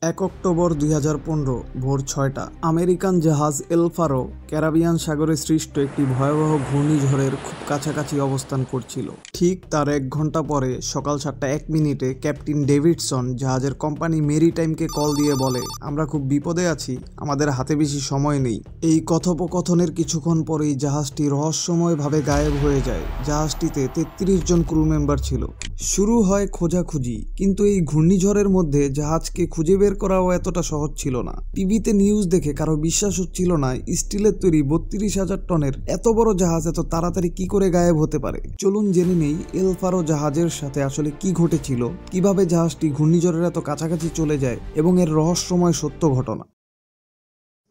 1 October 2015 ভোর 6টা American জাহাজ এলফারো ক্যারিবিয়ান সাগরে সৃষ্ট একটি ভয়াবহ ঘূর্ণিঝড়ের খুব কাছাকাছি অবস্থান করছিল। ঠিক তার 1 ঘন্টা পরে সকাল 7:01 ক্যাপ্টেন ডেভিডসন জাহাজের কোম্পানি মেরিটাইমকে কল দিয়ে বলে, আমরা খুব বিপদে আছি, আমাদের হাতে বেশি সময় নেই। এই কথোপকথনের কিছুক্ষণ পরেই জাহাজটি রহস্যময়ভাবে গায়েব হয়ে যায়। জাহাজটিতে 33 জন ক্রু মেম্বার ছিল। শুরু হয় খোঁজাখুঁজি, কিন্তু এই ঘূর্ণিঝড়ের মধ্যে জাহাজকে খুঁজে বের করাও এতটা সহজ ছিল না। টিভিতে নিউজ দেখে কারো বিশ্বাস হচ্ছিল না স্টিলের তৈরি 32,000 টনের এত বড় জাহাজ এত তাড়াতাড়ি কি করে গায়েব হতে পারে। চলুন জেনে নেই এলফারো জাহাজের সাথে আসলে কি ঘটেছিল, কিভাবে জাহাজটি ঘূর্ণিঝড়ের এত কাছাকাছি চলে যায় এবং এর রহস্যময় সত্য ঘটনা।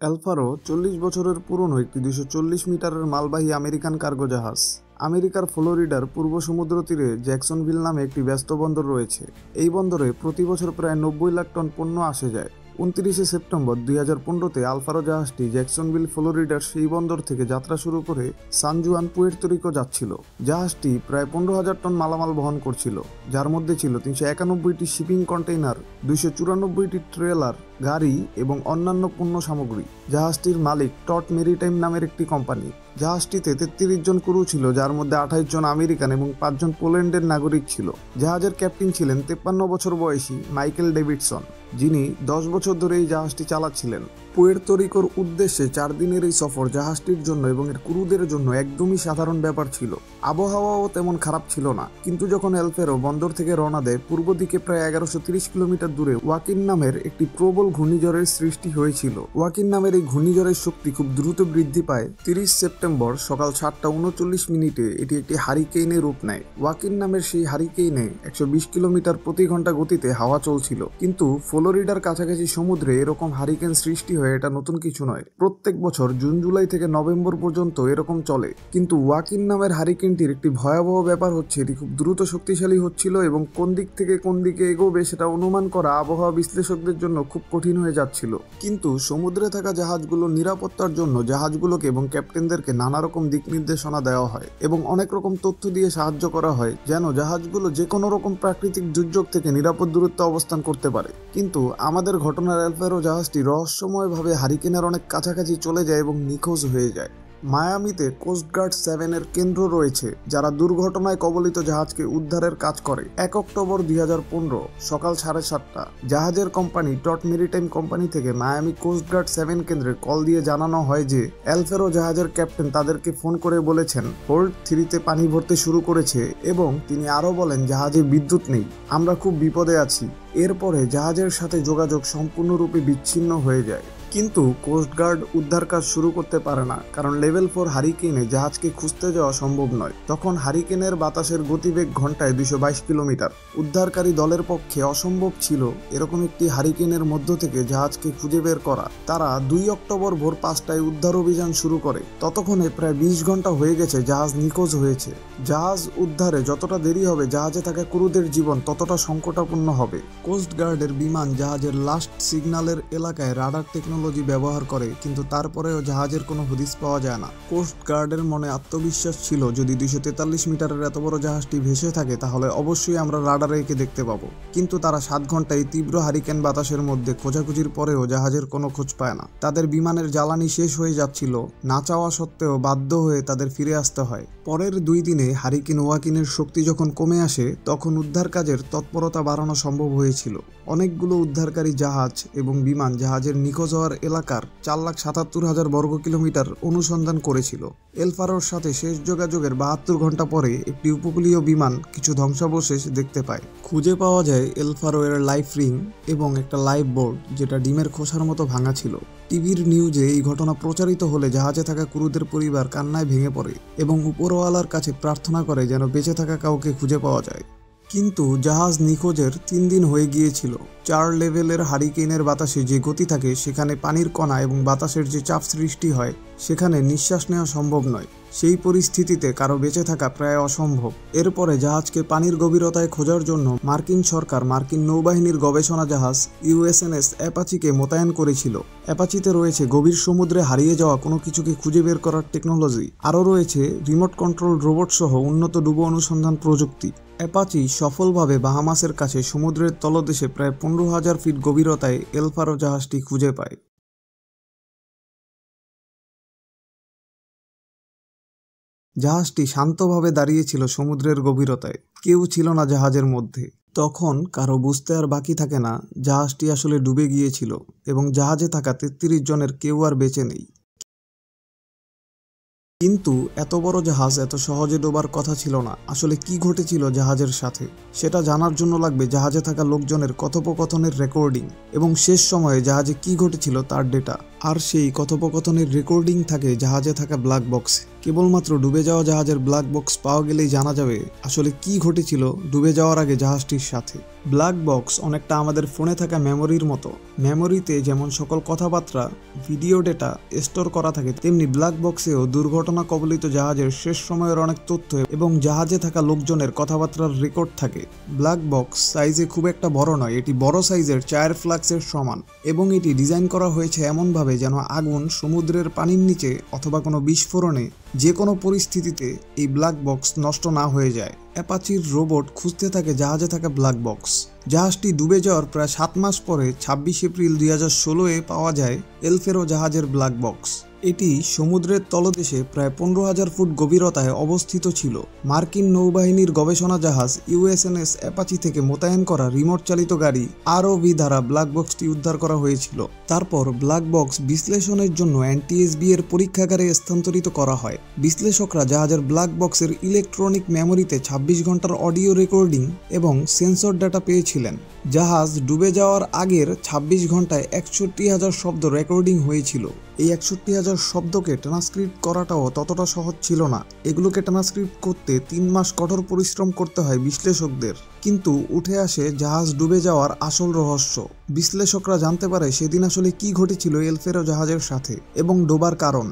এলফারো 40 বছরের পুরনো একটি 240 মিটারের মালবাহী আমেরিকান কার্গো জাহাজ। আমেরিকার ফ্লোরিডার পূর্ব সমুদ্র তীরে জ্যাকসনভিল নামে একটি ব্যস্ত বন্দর রয়েছে। এই বন্দরে প্রতি বছর প্রায় 90 লাখ টন পণ্য আসে যায়। 29 সেপ্টেম্বর 2015-তে আলফারো জাহাজটি জ্যাকসনভিল ফ্লোরিডার সেই বন্দর থেকে যাত্রা শুরু করে সান জুয়ান পুয়ের্তো রিকো যাচ্ছিল। জাহাজটি প্রায় 15,000 টন মালামাল বহন করছিল, যার মধ্যে ছিল 391টি শিপিং কন্টেইনার, 294টি ট্রেলার, গাড়ি এবং অন্যান্য পণ্য সামগ্রী। জাহাজটির মালিক টট মেরিটাইম নামের একটি কোম্পানি। জাহাজটিতে 33 জন ক্রু ছিল, যার মধ্যে 28 জন আমেরিকান এবং 5 জন পোল্যান্ডের নাগরিক ছিল। জাহাজের ক্যাপ্টেন ছিলেন 53 বছর বয়সী মাইকেল ডেভিডসন, যিনি 10 বছর ধরে এই জাহাজটি চালাচ্ছিলেন। পুয়ের্তো রিকোর উদ্দেশ্যে 4 দিনের এই সফর জাহাজটির জন্য এবং এর ক্রুদের জন্য একদমই সাধারণ ব্যাপার ছিল। আবহাওয়াও তেমন খারাপ ছিল না, কিন্তু যখন এলফারো বন্দর থেকে রওনা দেয়, পূর্ব দিকে প্রায় 1130 কিলোমিটার দূরে ওয়াকিন নামের একটি প্রবল ঘূর্ণিঝড়ের সৃষ্টি হয়েছিল। ওয়াকিন নামের এই ঘূর্ণিঝড়ের শক্তি খুব দ্রুত বৃদ্ধি পায়। 30 সেপ্টেম্বর সকাল 7:39 এটি একটি হারিকেইনে রূপ নেয়। ওয়াকিন নামের সেই হারিকেইনে 120 কিলোমিটার প্রতি ঘন্টা গতিতে হাওয়া চলছিল। কিন্তু ফ্লোরিডার কাছাকাছি সমুদ্রে এরকম হারিকেন সৃষ্টি হয় এটা নতুন কিছু নয়। প্রত্যেক বছর জুন জুলাই থেকে নভেম্বর পর্যন্ত এরকম চলে। কিন্তু ওয়াকিন নামের হারিকেনটির একটি ভয়াবহ ব্যাপার হচ্ছে এটি খুব দ্রুত শক্তিশালী হচ্ছিল এবং কোন দিক থেকে কোন দিকে এগোবে সেটা অনুমান করা আবহাওয়া বিশ্লেষকদের জন্য খুব কঠিন হয়ে যাচ্ছিল। কিন্তু সমুদ্রে থাকা জাহাজগুলোর নিরাপত্তার জন্য জাহাজগুলোকে এবং ক্যাপ্টেনদেরকে নানা রকম দিক নির্দেশনা দেওয়া হয় এবং অনেক রকম তথ্য দিয়ে সাহায্য করা হয়, যেন জাহাজগুলো যে কোনো রকম প্রাকৃতিক দুর্যোগ থেকে নিরাপদ দূরত্বে অবস্থান করতে পারে। কিন্তু আমাদের ঘটনার এলফারো জাহাজটি রহস্যময়ভাবে হারিকেনের অনেক কাছাকাছি চলে যায় এবং নিখোঁজ হয়ে যায়। মায়ামিতে কোস্টগার্ড 7 এর কেন্দ্র রয়েছে, যারা দুর্ঘটনায় কবলিত জাহাজকে উদ্ধারের কাজ করে। 1 অক্টোবর 2015 সকাল 7:30 জাহাজের কোম্পানি টট মেরিটাইম কোম্পানি থেকে মায়ামি কোস্টগার্ড 7 কেন্দ্রে কল দিয়ে জানানো হয় যে এলফারো জাহাজের ক্যাপ্টেন তাদেরকে ফোন করে বলেছেন হোল্ড 3-তে পানি ভরতে শুরু করেছে এবং তিনি আরও বলেন জাহাজে বিদ্যুৎ নেই, আমরা খুব বিপদে আছি। এরপরে জাহাজের সাথে যোগাযোগ সম্পূর্ণরূপে বিচ্ছিন্ন হয়ে যায়। কিন্তু কোস্টগার্ড উদ্ধার কাজ শুরু করতে পারে না, কারণ লেভেল 4 হারিকেনে জাহাজকে খুঁজতে যাওয়া সম্ভব নয়। তখন হারিকেনের বাতাসের গতিবেগ ঘন্টায় 222 কিলোমিটার। উদ্ধারকারী দলের পক্ষে অসম্ভব ছিল এরকম একটি হারিকেনের মধ্য থেকে জাহাজকে খুঁজে বের করা। তারা 2 অক্টোবর ভোর 5টায় উদ্ধার অভিযান শুরু করে। ততক্ষণে প্রায় 20 ঘন্টা হয়ে গেছে জাহাজ নিখোঁজ হয়েছে। জাহাজ উদ্ধারে যতটা দেরি হবে জাহাজে থাকা ক্রুদের জীবন ততটা সংকটাপন্ন হবে। কোস্টগার্ডের বিমান জাহাজের লাস্ট সিগন্যালের এলাকায় রাডার টেকনোলজি ব্যবহার করে, কিন্তু তারপরেও জাহাজের কোনো হদিস পাওয়া যায় না। কোস্টগার্ডের মনে আত্মবিশ্বাস ছিল যদি 243 মিটারের এত বড় জাহাজটি ভেসে থাকে তাহলে অবশ্যই আমরা রাডারে একে দেখতে পাবো। কিন্তু তারা 7 ঘন্টায় তীব্র হারিকেন বাতাসের মধ্যে খোঁজাখুঁজির পরেও জাহাজের কোনো খোঁজ পায় না। তাদের বিমানের জ্বালানি শেষ হয়ে যাচ্ছিল, না চাওয়া সত্ত্বেও বাধ্য হয়ে তাদের ফিরে আসতে হয়। পরের 2 দিনে হারিকেন ওয়াকিনের শক্তি যখন কমে আসে তখন উদ্ধার কাজের তৎপরতা বাড়ানো সম্ভব হয়েছিল। অনেকগুলো উদ্ধারকারী জাহাজ এবং বিমান জাহাজের নিখোঁজ হওয়ার এলাকার 4,77,000 বর্গ কিলোমিটার অনুসন্ধান করেছিল। এলফারোর সাথে শেষ যোগাযোগের 72 ঘন্টা পরে একটি উপকূলীয় বিমান কিছু ধ্বংসাবশেষ দেখতে পায়। খুঁজে পাওয়া যায় এলফারো এর লাইফ রিং এবং একটা লাইফ বোর্ড, যেটা ডিমের খোসার মতো ভাঙা ছিল। টিভির নিউজে এই ঘটনা প্রচারিত হলে জাহাজে থাকা ক্রুদের পরিবার কান্নায় ভেঙে পড়ে এবং উপরওয়ালার কাছে প্রার্থনা করে যেন বেঁচে থাকা কাউকে খুঁজে পাওয়া যায়। কিন্তু জাহাজ নিখোঁজের 3 দিন হয়ে গিয়েছিল। 4 লেভেলের হারিকেনের বাতাসে যে গতি থাকে সেখানে পানির কণা এবং বাতাসের যে চাপ সৃষ্টি হয় সেখানে নিঃশ্বাস নেওয়া সম্ভব নয়। সেই পরিস্থিতিতে কারো বেঁচে থাকা প্রায় অসম্ভব। এরপরে জাহাজকে পানির গভীরতায় খোঁজার জন্য মার্কিন সরকার মার্কিন নৌবাহিনীর গবেষণা জাহাজ USNS অ্যাপাচিকে মোতায়েন করেছিল। অ্যাপাচিতে রয়েছে গভীর সমুদ্রে হারিয়ে যাওয়া কোনো কিছুকে খুঁজে বের করার টেকনোলজি, আরও রয়েছে রিমোট কন্ট্রোল রোবট সহ উন্নত ডুবো অনুসন্ধান প্রযুক্তি। অ্যাপাচি সফলভাবে বাহামাসের কাছে সমুদ্রের তলদেশে প্রায় 15,000 ফিট গভীরতায় এলফারো জাহাজটি খুঁজে পায়। জাহাজটি শান্তভাবে দাঁড়িয়েছিল সমুদ্রের গভীরতায়, কেউ ছিল না জাহাজের মধ্যে। তখন কারো বুঝতে আর বাকি থাকে না জাহাজটি আসলে ডুবে গিয়েছিল এবং জাহাজে থাকা 33 জনের কেউ আর বেঁচে নেই। কিন্তু এত বড় জাহাজ এত সহজে ডোবার কথা ছিল না। আসলে কি ঘটেছিল জাহাজের সাথে সেটা জানার জন্য লাগবে জাহাজে থাকা লোকজনের কথোপকথনের রেকর্ডিং এবং শেষ সময়ে জাহাজে কি ঘটেছিল তার ডেটা। আর সেই কথোপকথনের রেকর্ডিং থাকে জাহাজে থাকা ব্ল্যাক বক্সে। কেবলমাত্র ডুবে যাওয়া জাহাজের ব্ল্যাক বক্স পাওয়া গেলেই জানা যাবে আসলে কি ঘটেছিল ডুবে যাওয়ার আগে জাহাজটির সাথে। ব্ল্যাক বক্স অনেকটা আমাদের ফোনে থাকা মেমোরির মতো। মেমোরিতে যেমন সকল কথাবার্তা, ভিডিও ডেটা স্টোর করা থাকে, তেমনি ব্ল্যাক বক্সেও দুর্ঘটনা কবলিত জাহাজের শেষ সময়ের অনেক তথ্য এবং জাহাজে থাকা লোকজনের কথাবার্তার রেকর্ড থাকে। ব্ল্যাক বক্স সাইজে খুব একটা বড় নয়, এটি বড় সাইজের চায়ের ফ্লাক্সের সমান এবং এটি ডিজাইন করা হয়েছে এমনভাবে যেন আগুন, সমুদ্রের পানির নিচে অথবা কোনো বিস্ফোরণে যে কোনো পরিস্থিতিতে এই ব্ল্যাক বক্স নষ্ট না হয়ে যায়। অ্যাপাচির রোবট খুঁজতে থাকে জাহাজে থাকা ব্ল্যাক বক্স। জাহাজটি ডুবে যাওয়ার প্রায় 7 মাস পরে 26 এপ্রিল 2016-এ পাওয়া যায় এলফারো জাহাজের ব্ল্যাক বক্স। এটি সমুদ্রের তলদেশে প্রায় 15,000 ফুট গভীরতায় অবস্থিত ছিল। মার্কিন নৌবাহিনীর গবেষণা জাহাজ ইউএসএনএস অ্যাপাচি থেকে মোতায়েন করা রিমোট চালিত গাড়ি ROV দ্বারা ব্ল্যাক বক্সটি উদ্ধার করা হয়েছিল। তারপর ব্ল্যাক বক্স বিশ্লেষণের জন্য NTSB এর পরীক্ষাগারে স্থানান্তরিত করা হয়। বিশ্লেষকরা জাহাজের ব্ল্যাক বক্সের ইলেকট্রনিক মেমোরিতে 26 ঘন্টার অডিও রেকর্ডিং এবং সেন্সর ডাটা পেয়েছিলেন। জাহাজ ডুবে যাওয়ার আগের 26 ঘন্টায় 61,000 শব্দ রেকর্ডিং হয়েছিল। এই 61,000 শব্দকে ট্রান্সক্রিপ্ট করাটাও ততটা সহজ ছিল না। এগুলোকে ট্রান্সক্রিপ্ট করতে 3 মাস কঠোর পরিশ্রম করতে হয় বিশ্লেষকদের। কিন্তু উঠে আসে জাহাজ ডুবে যাওয়ার আসল রহস্য। বিশ্লেষকরা জানতে পারে সেদিন আসলে কি ঘটেছিল এলফারো জাহাজের সাথে এবং ডোবার কারণ।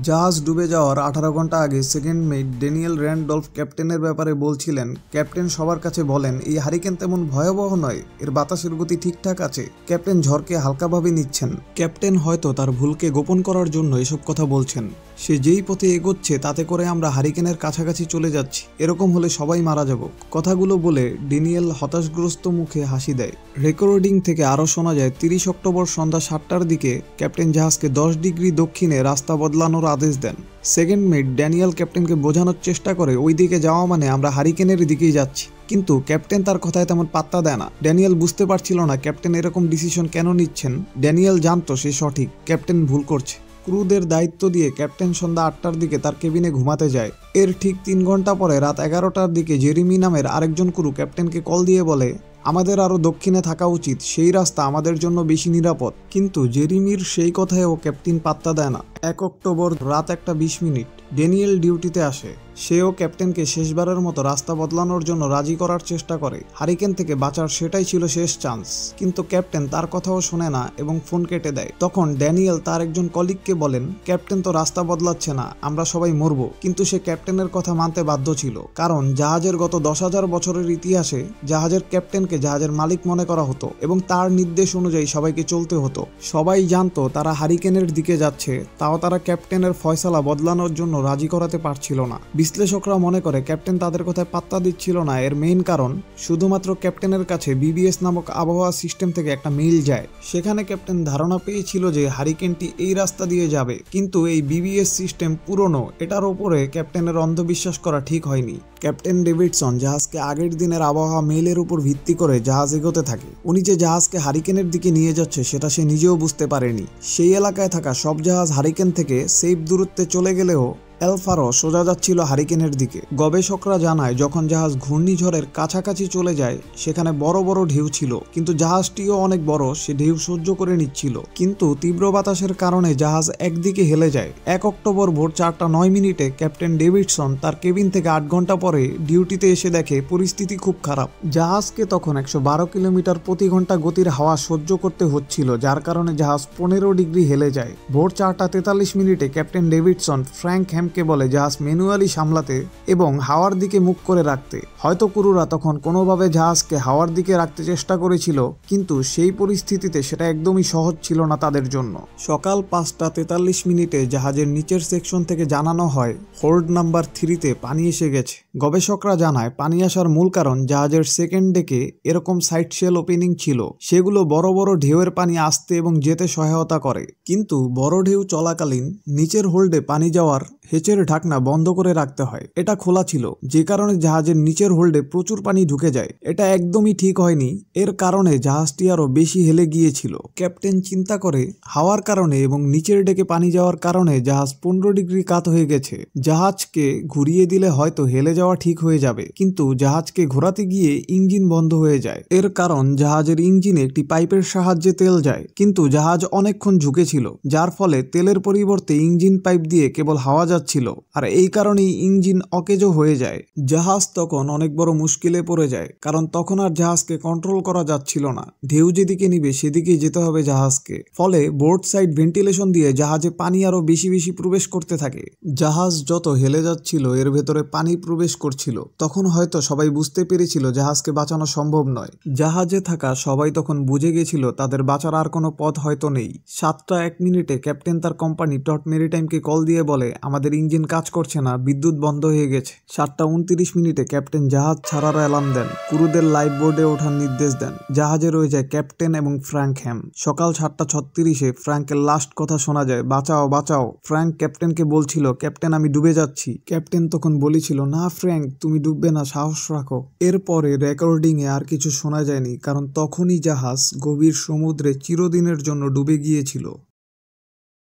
জাহাজ ডুবে যাওয়ার 18 ঘন্টা আগে সেকেন্ড মেট ড্যানিয়েল র্যান্ডলফ ক্যাপ্টেনের ব্যাপারে বলছিলেন। ক্যাপ্টেন সবার কাছে বলেন, এই হারিকেন তেমন ভয়াবহ নয়, এর বাতাসের গতি ঠিকঠাক আছে। ক্যাপ্টেন ঝড়কে হালকাভাবে নিচ্ছেন। ক্যাপ্টেন হয়তো তার ভুলকে গোপন করার জন্য এসব কথা বলছেন। সে যেই পথে এগোচ্ছে তাতে করে আমরা হারিকেনের কাছাকাছি চলে যাচ্ছি, এরকম হলে সবাই মারা যাব। কথাগুলো বলে ড্যানিয়েল হতাশগ্রস্ত মুখে হাসি দেয়। রেকর্ডিং থেকে আরও শোনা যায় 30 অক্টোবর সন্ধ্যা 7টার দিকে ক্যাপ্টেন জাহাজকে 10 ডিগ্রি দক্ষিণে রাস্তা বদলানোর আদেশ দেন। সেকেন্ড মেট ড্যানিয়েল ক্যাপ্টেনকে বোঝানোর চেষ্টা করে ওই দিকে যাওয়া মানে আমরা হারিকেনের দিকেই যাচ্ছি, কিন্তু ক্যাপ্টেন তার কথায় তেমন পাত্তা দেয় না। ড্যানিয়েল বুঝতে পারছিল না ক্যাপ্টেন এরকম ডিসিশন কেন নিচ্ছেন। ড্যানিয়েল জানতো সে সঠিক, ক্যাপ্টেন ভুল করছে। ক্রুদের দায়িত্ব দিয়ে ক্যাপ্টেন সন্ধ্যা 8টার দিকে তার কেবিনে ঘুমাতে যায়। এর ঠিক 3 ঘন্টা পরে রাত 11টার দিকে জেরিমি নামের আরেকজন ক্রু ক্যাপ্টেনকে কল দিয়ে বলে, আমাদের আরও দক্ষিণে থাকা উচিত, সেই রাস্তা আমাদের জন্য বেশি নিরাপদ। কিন্তু জেরিমির সেই কথায়ও ক্যাপ্টেন পাত্তা দেয় না। 1 অক্টোবর রাত 1:20 ড্যানিয়েল ডিউটিতে আসে। সেও ক্যাপ্টেনকে শেষবারের মতো রাস্তা বদলানোর জন্য রাজি করার চেষ্টা করে। হারিকেন থেকে বাঁচার সেটাই ছিল শেষ চান্স। কিন্তু ক্যাপ্টেন তার কথাও শোনে না এবং ফোন কেটে দেয়। তখন ড্যানিয়েল তার একজন কলিগকে বলেন, ক্যাপ্টেন তো রাস্তা বদলাচ্ছে না, আমরা সবাই মরব। কিন্তু সে ক্যাপ্টেনের কথা মানতে বাধ্য ছিল, কারণ জাহাজের গত 10,000 বছরের ইতিহাসে জাহাজের ক্যাপ্টেনকে জাহাজের মালিক মনে করা হতো এবং তার নির্দেশ অনুযায়ী সবাইকে চলতে হতো। সবাই জানতো তারা হারিকেনের দিকে যাচ্ছে, তাও তারা ক্যাপ্টেনের ফয়সালা বদলানোর জন্য রাজি করাতে পারছিল না। বিশ্লেষকরা মনে করে ক্যাপ্টেন তাদের কথায় পাত্তা দিচ্ছিল না। এর মেইন কারণ শুধুমাত্র ক্যাপ্টেনের কাছে BBS নামক আবহাওয়া সিস্টেম থেকে একটা মেইল যায়। সেখানে ক্যাপ্টেন ধারণা পেয়েছিল যে হারিকেনটি এই রাস্তা দিয়ে যাবে, কিন্তু এই BBS সিস্টেম পুরনো, এটার উপরে ক্যাপ্টেনের অন্ধবিশ্বাস করা ঠিক হয়নি। ক্যাপ্টেন ডেভিডসন জাহাজকে আগের দিনের আবহাওয়া মেইলের উপর ভিত্তি করে জাহাজ এগোতে থাকে। উনি যে জাহাজকে হারিকেনের দিকে নিয়ে যাচ্ছে সেটা সে নিজেও বুঝতে পারেনি। সেই এলাকায় থাকা সব জাহাজ হারিকেন থেকে সেফ দূরত্বে চলে গেলেও এলফারো সোজা যাচ্ছিল হারিকেনের দিকে। গবেষকরা জানায় যখন জাহাজ ঘূর্ণিঝড়ের কাছাকাছি চলে যায় সেখানে বড় বড় ঢেউ ছিল, কিন্তু জাহাজটিও অনেক বড়, সে ঢেউ সহ্য করে নিচ্ছিল। কিন্তু তীব্র বাতাসের কারণে জাহাজ একদিকে হেলে যায়। 1 অক্টোবর ভোর 4:09 ক্যাপ্টেন ডেভিডসন তার কেবিন থেকে 8 ঘন্টা পরে ডিউটিতে এসে দেখে পরিস্থিতি খুব খারাপ। জাহাজকে তখন 112 কিলোমিটার প্রতি ঘন্টা গতির হাওয়া সহ্য করতে হচ্ছিল, যার কারণে জাহাজ 15 ডিগ্রি হেলে যায়। ভোর 4:43 ক্যাপ্টেন ডেভিডসন ফ্র্যাঙ্ক ফ্র্যাঙ্ককে বলে জাহাজ ম্যানুয়ালি সামলাতে এবং হাওয়ার দিকে মুখ করে রাখতে। হয়তো ক্রুরা তখন কোনোভাবে জাহাজকে হাওয়ার দিকে রাখতে চেষ্টা করেছিল, কিন্তু সেই পরিস্থিতিতে সেটা একদমই সহজ ছিল না তাদের জন্য। সকাল 5:43 জাহাজের নিচের সেকশন থেকে জানানো হয় হোল্ড নাম্বার 3-তে পানি এসে গেছে। গবেষকরা জানায় পানি আসার মূল কারণ জাহাজের সেকেন্ড ডেকে এরকম সাইড শেল ওপেনিং ছিল, সেগুলো বড় বড় ঢেউয়ের পানি আসতে এবং যেতে সহায়তা করে। কিন্তু বড় ঢেউ চলাকালীন নিচের হোল্ডে পানি যাওয়ার হেচের ঢাকনা বন্ধ করে রাখতে হয়। এটা খোলা ছিল, যে কারণে জাহাজের নিচের হোল্ডে প্রচুর পানি ঢুকে যায়। এটা একদমই ঠিক হয়নি, এর কারণে জাহাজটি আরো বেশি হেলে গিয়েছিল। ক্যাপ্টেন চিন্তা করে হাওয়ার কারণে এবং নিচের ডেকে পানি যাওয়ার কারণে জাহাজ 15 ডিগ্রি কাত হয়ে গেছে। জাহাজকে ঘুরিয়ে দিলে হয়তো হেলে যাওয়া ঠিক হয়ে যাবে, কিন্তু জাহাজকে ঘোরাতে গিয়ে ইঞ্জিন বন্ধ হয়ে যায়। এর কারণ জাহাজের ইঞ্জিনে একটি পাইপের সাহায্যে তেল যায়, কিন্তু জাহাজ অনেকক্ষণ ঝুঁকেছিল, যার ফলে তেলের পরিবর্তে ইঞ্জিন পাইপ দিয়ে কেবল হাওয়া ছিল, আর এই কারণেই ইঞ্জিন অকেজো হয়ে যায়। জাহাজ তখন অনেক বড় মুশকিলে পড়ে যায়, কারণ তখন আর জাহাজকে কন্ট্রোল করা যাচ্ছিল না। ঢেউ যেদিকে নিবে সেদিকেই যেতে হবে জাহাজকে। ফলে বোর্ড সাইড ভেন্টিলেশন দিয়ে জাহাজে পানি আরো বেশি বেশি প্রবেশ করতে থাকে। জাহাজ যত হেলে যাচ্ছিল এর ভেতরে পানি প্রবেশ করছিল। তখন হয়তো সবাই বুঝতে পেরেছিল জাহাজকে বাঁচানো সম্ভব নয়। জাহাজে থাকা সবাই তখন বুঝে গেছিল তাদের বাঁচার আর কোনো পথ হয়তো নেই। 7:01 ক্যাপ্টেন তার কোম্পানি টট মেরিটাইমকে কল দিয়ে বলে, আমাদের ইঞ্জিন কাজ করছে না, বিদ্যুৎ বন্ধ হয়ে গেছে। 7:29 ক্যাপ্টেন জাহাজ ছাড়ার অ্যালার্ম দেন, ক্রুদের লাইফ বোর্ডে ওঠার নির্দেশ দেন। জাহাজে রয়ে যায় ক্যাপ্টেন এবং ফ্র্যাঙ্ক হ্যাম। সকাল 7:36 ফ্র্যাঙ্কের লাস্ট কথা শোনা যায়, বাঁচাও বাঁচাও। ফ্র্যাঙ্ক ক্যাপ্টেনকে বলছিল, ক্যাপ্টেন আমি ডুবে যাচ্ছি। ক্যাপ্টেন তখন বলেছিল, না ফ্র্যাঙ্ক তুমি ডুববে না, সাহস রাখো। এরপরে রেকর্ডিংয়ে আর কিছু শোনা যায়নি, কারণ তখনই জাহাজ গভীর সমুদ্রে চিরদিনের জন্য ডুবে গিয়েছিল।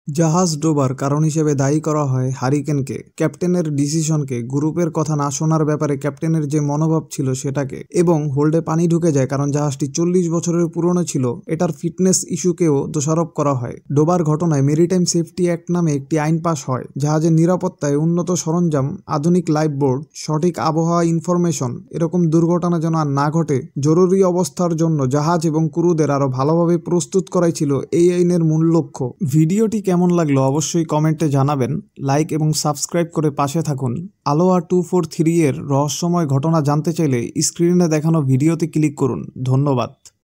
জাহাজ ডোবার কারণ হিসেবে দায়ী করা হয় হারিকেনকে, ক্যাপ্টেনের ডিসিশনকে, গ্রুপের কথা না শোনার ব্যাপারে ক্যাপ্টেনের যে মনোভাব ছিল সেটাকে, এবং হোল্ডে পানি ঢুকে যায় কারণ জাহাজটি 40 বছরের পুরনো ছিল, এটার ফিটনেস ইস্যুকেও দোষারোপ করা হয়। ডোবার ঘটনায় মেরিটাইম সেফটি অ্যাক্ট নামে একটি আইন পাস হয়। জাহাজের নিরাপত্তায় উন্নত সরঞ্জাম, আধুনিক লাইফ বোর্ড, সঠিক আবহাওয়া ইনফরমেশন, এরকম দুর্ঘটনা যেন আর না ঘটে, জরুরি অবস্থার জন্য জাহাজ এবং ক্রুদের আরো ভালোভাবে প্রস্তুত করাই ছিল এই আইনের মূল লক্ষ্য। ভিডিওটি কেমন লাগলো অবশ্যই কমেন্টে জানাবেন। লাইক এবং সাবস্ক্রাইব করে পাশে থাকুন। আলোয়া 243 এর রহস্যময় ঘটনা জানতে চাইলে স্ক্রিনে দেখানো ভিডিওতে ক্লিক করুন। ধন্যবাদ।